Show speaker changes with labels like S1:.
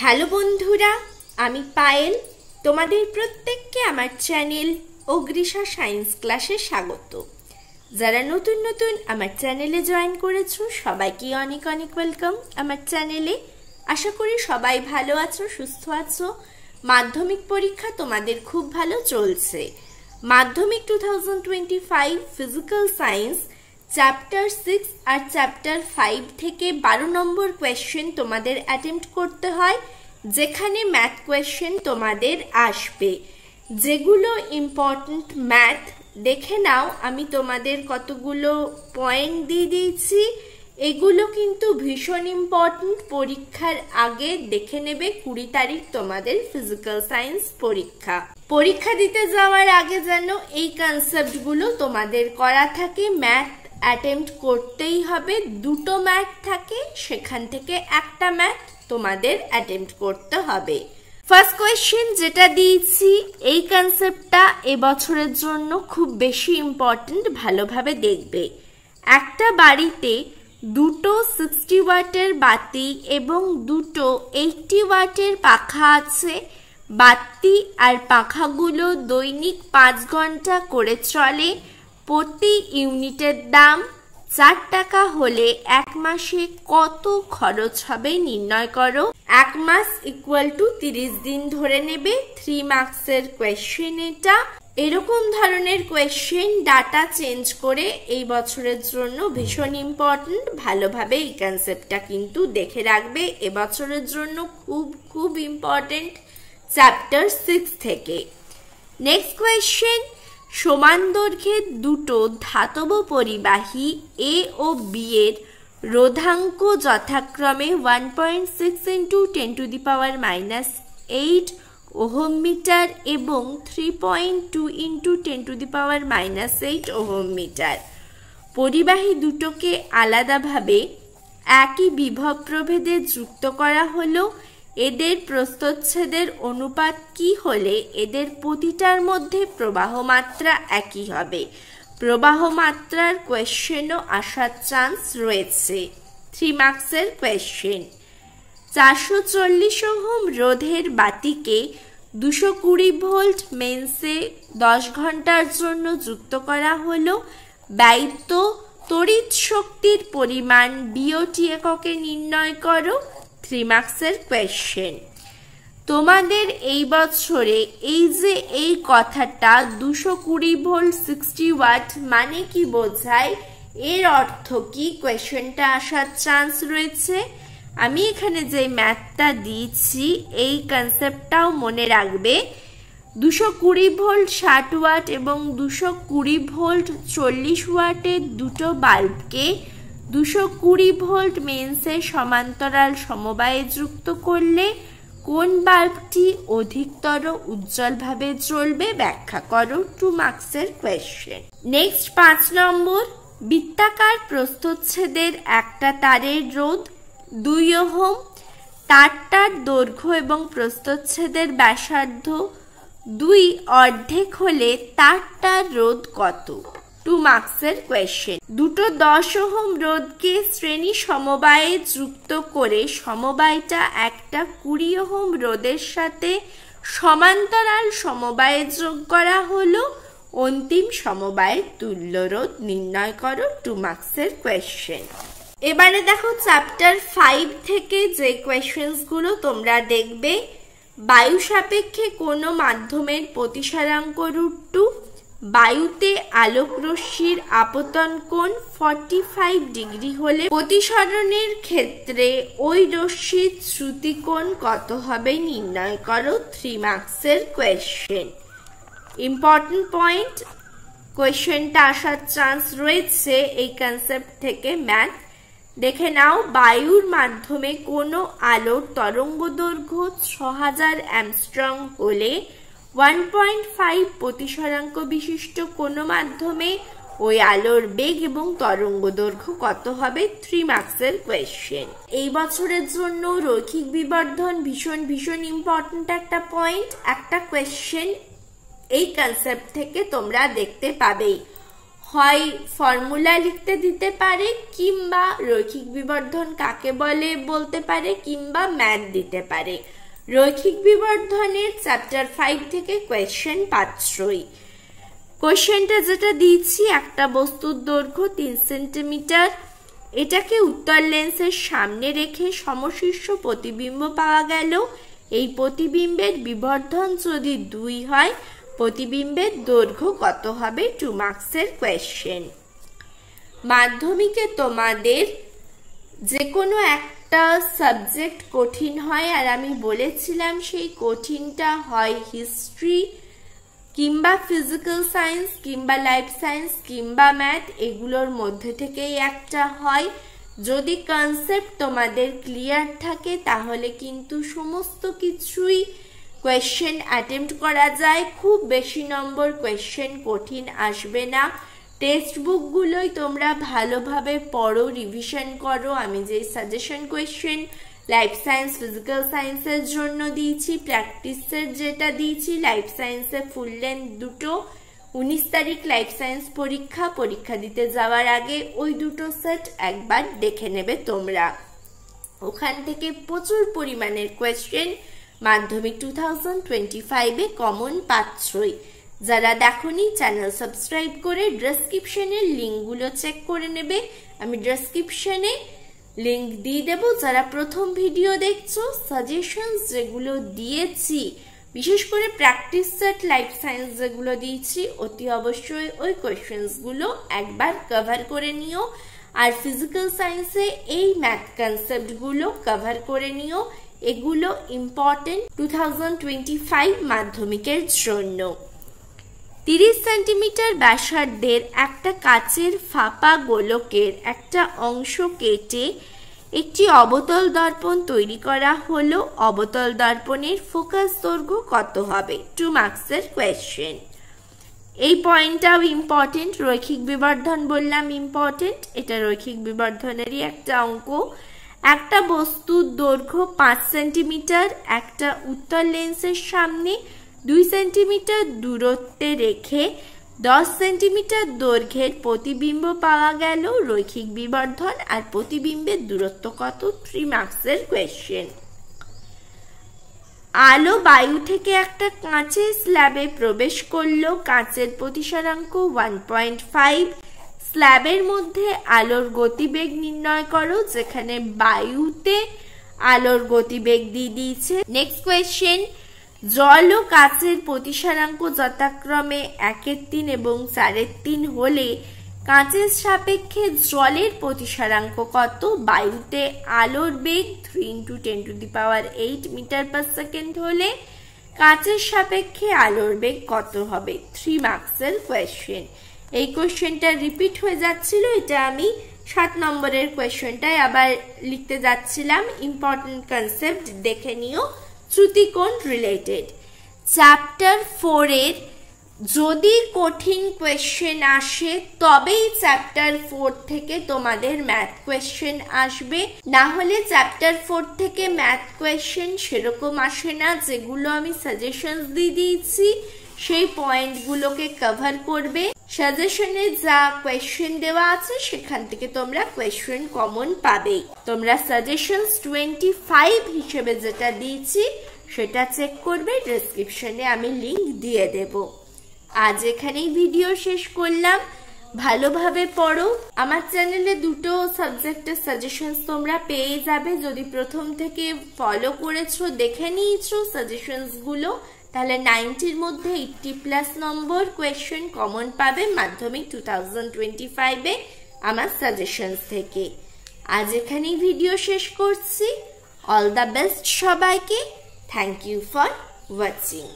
S1: Hello বন্ধুরা, আমি পায়েল। তোমাদের প্রত্যেককে আমার চ্যানেল অগ্রিষা সায়েন্স ক্লাসে স্বাগত। যারা নতুন নতুন আমার চ্যানেলে জয়েন করেছো সবাইকে অনেক অনেক ওয়েলকাম আমার চ্যানেলে। আশা করি সবাই ভালো আছো, সুস্থ আছো। মাধ্যমিক পরীক্ষা তোমাদের খুব ভালো চলছে। মাধ্যমিক 2025 ফিজিক্যাল সায়েন্স চ্যাপ্টার 6 আর চ্যাপ্টার 5 থেকে 12 নম্বর কোয়েশ্চেন তোমাদের অ্যাটেম্প্ট করতে হয়, যেখানে ম্যাথ কোয়েশ্চেন তোমাদের আসবে। যেগুলো ইম্পর্ট্যান্ট ম্যাথ দেখে নাও, আমি তোমাদের কতগুলো পয়েন্ট দিয়ে দিয়েছি। এগুলো কিন্তু ভীষণ ইম্পর্ট্যান্ট, পরীক্ষার আগে দেখে নেবে। 20 তারিখ তোমাদের ফিজিক্যাল সায়েন্স পরীক্ষা। পরীক্ষা দিতে যাওয়ার আগে যেন এই কনসেপ্টগুলো তোমাদের করা থাকে। ম্যাথ অ্যাটেম্প্ট করতেই হবে। দুটো ম্যাথ থাকে, সেখান থেকে একটা ম্যাথ তোমাদের অ্যাটেম্প্ট করতে হবে। ফার্স্ট কোয়েশ্চেন যেটা দিয়েছি, এই কনসেপ্টটা এবছরের জন্য খুব বেশি ইম্পর্ট্যান্ট, ভালোভাবে দেখবে। একটা বাড়িতে দুটো 60 ওয়াটের বাতি এবং দুটো 80 ওয়াটের পাখা আছে। বাতি আর পাখাগুলো দৈনিক 5 ঘন্টা করে চলে। প্রতি ইউনিটের দাম 4 টাকা হলে এক মাসে কত খরচ হবে নির্ণয় করো। এক মাস ইকুয়াল টু 30 দিন ধরে নেবে। 3 মার্কসের কোয়েশ্চেন এটা। এরকম ধরনের কোয়েশ্চেন ডাটা চেঞ্জ করে এই বছরের জন্য ভীষণ ইম্পর্ট্যান্ট। ভালোভাবে এই কনসেপ্টটা কিন্তু দেখে রাখবে, এবছরের জন্য খুব খুব ইম্পর্ট্যান্ট চ্যাপ্টার 6 থেকে। নেক্সট কোয়েশ্চেন, সমান দৈর্ঘ্যের দুটো ধাতব পরিবাহী এ ও বি এর রোধাঙ্ক যথাক্রমে 1.6 × 10⁻⁻8 ওহম মিটার এবং 3.2 × 10⁻⁻8 ওহম মিটার। পরিবাহী দুটোকে আলাদাভাবে একই বিভব প্রভেদে যুক্ত করা হলো। এদের প্রস্থচ্ছেদের অনুপাত কি হলে এদের প্রতিটার মধ্যে প্রবাহ মাত্রা একই হবে? প্রবাহ মাত্রার কোয়েশ্চেনও আসার চান্স রয়েছে। 3 মার্কসের কোয়েশ্চেন। 440 ওহম রোধের বাতিকে 220 ভোল্ট মেন্সে 10 ঘন্টার জন্য যুক্ত করা হলো। ব্যয়িত তড়িৎ শক্তির পরিমাণ বিওটি এককে নির্ণয় করো। 3 মার্কসের কোয়েশ্চেন। তোমাদের এই বছরে এই যে এই কথাটা 220 ভোল্ট 60 ওয়াট মানে কি বোঝায়, এর অর্থ কি, কোয়েশ্চেনটা আসার চান্স রয়েছে। আমি এখানে যে ম্যাথটা দিয়েছি এই কনসেপ্টটাও মনে রাখবে। 220 ভোল্ট 60 ওয়াট এবং 220 ভোল্ট 40 ওয়াটের দুটো বাল্বকে 220 ভোল্ট মেন্সের সমান্তরাল সমবায়ে যুক্ত করলে কোন বাল্বটি অধিকতর উজ্জ্বলভাবে জ্বলবে ব্যাখ্যা করো। 2 মার্কসের কোয়েশ্চেন। নেক্সট 5 নম্বর, বৃত্তাকার প্রস্থচ্ছেদের একটা তারের রোধ 2 ওহম। তারটার দৈর্ঘ্য এবং প্রস্থচ্ছেদের ব্যাসার্ধ 2 অর্ধেক হলে তারটার রোধ কত? 2 মার্কসের কোয়েশ্চেন। দুটো 10 ওহম রোধকে শ্রেণী সমবায়ে যুক্ত করে সমবায়টা একটা 20 ওহম রোধের সাথে সমান্তরাল সমবায়ে যোগ করা হলো। অন্তিম সমবায়ের তুল্য রোধ নির্ণয় করো। 2 মার্কসের কোয়েশ্চেন। এবারে দেখো চ্যাপ্টার 5 থেকে যে কোয়েশ্চেন্সগুলো তোমরা দেখবে। বায়ু সাপেক্ষে কোনো মাধ্যমের প্রতিসারাঙ্ক √2। বায়ুতে আলোক রশ্মির আপতন কোণ 45 ডিগ্রি হলে প্রতিসরণের ক্ষেত্রে ওই রশ্মির চ্যুতি কোণ কত হবে নির্ণয় করো। 3 মার্কসের কোয়েশ্চেন। ইম্পর্টেন্ট পয়েন্ট, কোয়েশ্চেনটা আসার চান্স রয়েছে এই কনসেপ্ট থেকে। ম্যাথ দেখে নাও। বায়ুর মাধ্যমে কোনো আলোর তরঙ্গ দৈর্ঘ্য 6000 অ্যাংস্ট্রম হলে 1.5 প্রতিসরাঙ্ক বিশিষ্ট কোনো মাধ্যমে ওই আলোর বেগ এবং তরঙ্গ দৈর্ঘ্য কত হবে? 3 মার্কসের কোয়েশ্চেন। এই বছরের জন্য রৈখিক বিবর্ধন ভীষণ ভীষণ ইম্পর্টেন্ট একটা পয়েন্ট। একটা কোয়েশ্চেন এই কনসেপ্ট থেকে তোমরা দেখতে পাবেই। হয় ফর্মুলা লিখতে দিতে পারে, কিংবা রৈখিক বিবর্ধন কাকে বলে বলতে পারে, কিংবা ম্যাথ দিতে পারে। রৈখিক বিবর্ধনের চ্যাপ্টার 5 থেকে কোয়েশ্চেন পাচ্ছই। কোয়েশ্চেনটা যেটা দিয়েছি, একটা বস্তুর দৈর্ঘ্য 3 সেন্টিমিটার, এটাকে উত্তর লেন্সের সামনে রেখে সমশীর্ষ প্রতিবিম্ব পাওয়া গেল। এই প্রতিবিম্বের বিবর্ধন যদি 2 হয়, প্রতিবিম্বের দৈর্ঘ্য কত হবে? 2 মার্কসের কোয়েশ্চেন। মাধ্যমিকে তোমাদের যে কোনো একটা সাবজেক্ট কঠিন হয়, আর আমি বলেছিলাম সেই কঠিনটা হয় হিস্ট্রি, কিংবা ফিজিক্যাল সায়েন্স, কিংবা লাইফ সায়েন্স, কিংবা ম্যাথ, এগুলোর মধ্যে থেকেই একটা হয়। যদি কনসেপ্ট তোমাদের ক্লিয়ার থাকে তাহলে কিন্তু সমস্ত কিছুই কোয়েশ্চেন অ্যাটেম্প্ট করা যায়। খুব বেশি নম্বর কোয়েশ্চেন কঠিন আসবে না। টেক্সট বুকগুলোই তোমরা ভালোভাবে পড়ো, রিভিশন করো। আমি যে suggestion question life science, physical সায়েন্সের জন্য দিয়েছি, প্র্যাকটিসের যেটা দিয়েছি লাইফ সায়েন্সে ফুল লেন্থ দুটো, 19 তারিখ লাইফ সায়েন্স পরীক্ষা দিতে যাওয়ার আগে ওই দুটো সেট একবার দেখে নেবে তোমরা। ওখান থেকে প্রচুর পরিমাণের কোয়েশ্চেন মাধ্যমিক 2025-এ কমন পাচ্ছই। যারা দেখোনি চ্যানেল সাবস্ক্রাইব করে ডেসক্রিপশনের লিঙ্কগুলো চেক করে নেবে। আমি ডেসক্রিপশনে লিঙ্ক দিয়ে দেবো। যারা প্রথম ভিডিও দেখছো, সাজেশনস যেগুলো দিয়েছি, বিশেষ করে প্র্যাকটিস সেট লাইফ সায়েন্স যেগুলো দিয়েছি, অতি অবশ্যই ওই কোয়েশ্চেন্সগুলো একবার কভার করে নিও। আর ফিজিক্যাল সায়েন্সে এই ম্যাথ কনসেপ্টগুলো কভার করে নিও। এগুলো ইম্পর্টেন্ট 2025 মাধ্যমিকের জন্য। 30 সেন্টিমিটার ব্যাসার্ধের একটা কাচের ফাঁপা গোলকের একটা অংশ কেটে একটি অবতল দর্পণ তৈরি করা হলো। অবতল দর্পণের ফোকাস দৈর্ঘ্য কত হবে? 2 মার্কসের কোয়েশ্চেন। এই পয়েন্টটাও ইম্পর্টেন্ট। রৈখিক বিবর্ধন বললাম ইম্পর্টেন্ট, এটা রৈখিক বিবর্ধনেরই একটা অঙ্ক। একটা বস্তুর দৈর্ঘ্য 5 সেন্টিমিটার, একটা উত্তর লেন্সের সামনে 2 সেন্টিমিটার দূরত্বে রেখে 10 সেন্টিমিটার দৈর্ঘ্যের প্রতিবিম্ব পাওয়া গেল। রৈখিক বিবর্ধন আর প্রতিবিম্বের দূরত্ব কত? 3 মার্কসের কোয়েশ্চেন। আলো বায়ু থেকে একটা কাঁচের স্ল্যাবে প্রবেশ করলো। কাঁচের প্রতিসরাঙ্ক 1.5। স্ল্যাবের মধ্যে আলোর গতিবেগ নির্ণয় করো, যেখানে বায়ুতে আলোর গতিবেগ দিয়ে দিয়েছে। নেক্সট কোয়েশ্চেন, জল ও কাঁচের প্রতিসরাঙ্ক যথাক্রমে 1/3 এবং 4/3 হলে কাঁচের সাপেক্ষে জলের প্রতিসরাঙ্ক কত? বায়ুতে আলোর বেগ 3 × 10⁸ মিটার পার সেকেন্ড হলে কাঁচের সাপেক্ষে আলোর বেগ কত হবে? 3 মার্কসের কোয়েশ্চেন। এই কোয়েশ্চেনটা রিপিট হয়ে যাচ্ছিল, এটা আমি 7 নম্বরের কোয়েশ্চেনটাই আবার লিখতে যাচ্ছিলাম। ইম্পর্টেন্ট কনসেপ্ট দেখে নিও। শ্রুতিকোণ রিলেটেড চ্যাপ্টার 4-এর যদি কঠিন কোয়েশ্চেন আসে তবেই চ্যাপ্টার 4 থেকে তোমাদের ম্যাথ কোয়েশ্চেন আসবে, না হলে চ্যাপ্টার 4 থেকে ম্যাথ কোয়েশ্চেন সেরকম আসে না। যেগুলো আমি সাজেশনস দিয়ে দিয়েছি সেই পয়েন্টগুলোকে কভার করবে। সাজেশনে যা কোয়েশ্চেন দেওয়া আছে সেখান থেকে তোমরা কোয়েশ্চেন কমন পাবে। তোমরা সাজেশনস 25 হিসেবে যেটা দিয়েছি সেটা চেক করবে, ডেসক্রিপশনে আমি লিংক দিয়ে দেব। আজ এখানেই ভিডিও শেষ করলাম। ভালোভাবে পড়ো। আমার চ্যানেলে দুটো সাবজেক্টের সাজেশনস তোমরা পেয়ে যাবে। যদি প্রথম থেকে ফলো করেছো, দেখে নিয়েছো সাজেশনস গুলো, তাহলে 90-র মধ্যে 80+ নম্বর কোয়েশ্চেন কমন পাবে মাধ্যমিক 2025-এ আমার সাজেশনস থেকে। আজ এখানেই ভিডিও শেষ করছি। অল দ্য বেস্ট সবাইকে। Thank you for watching.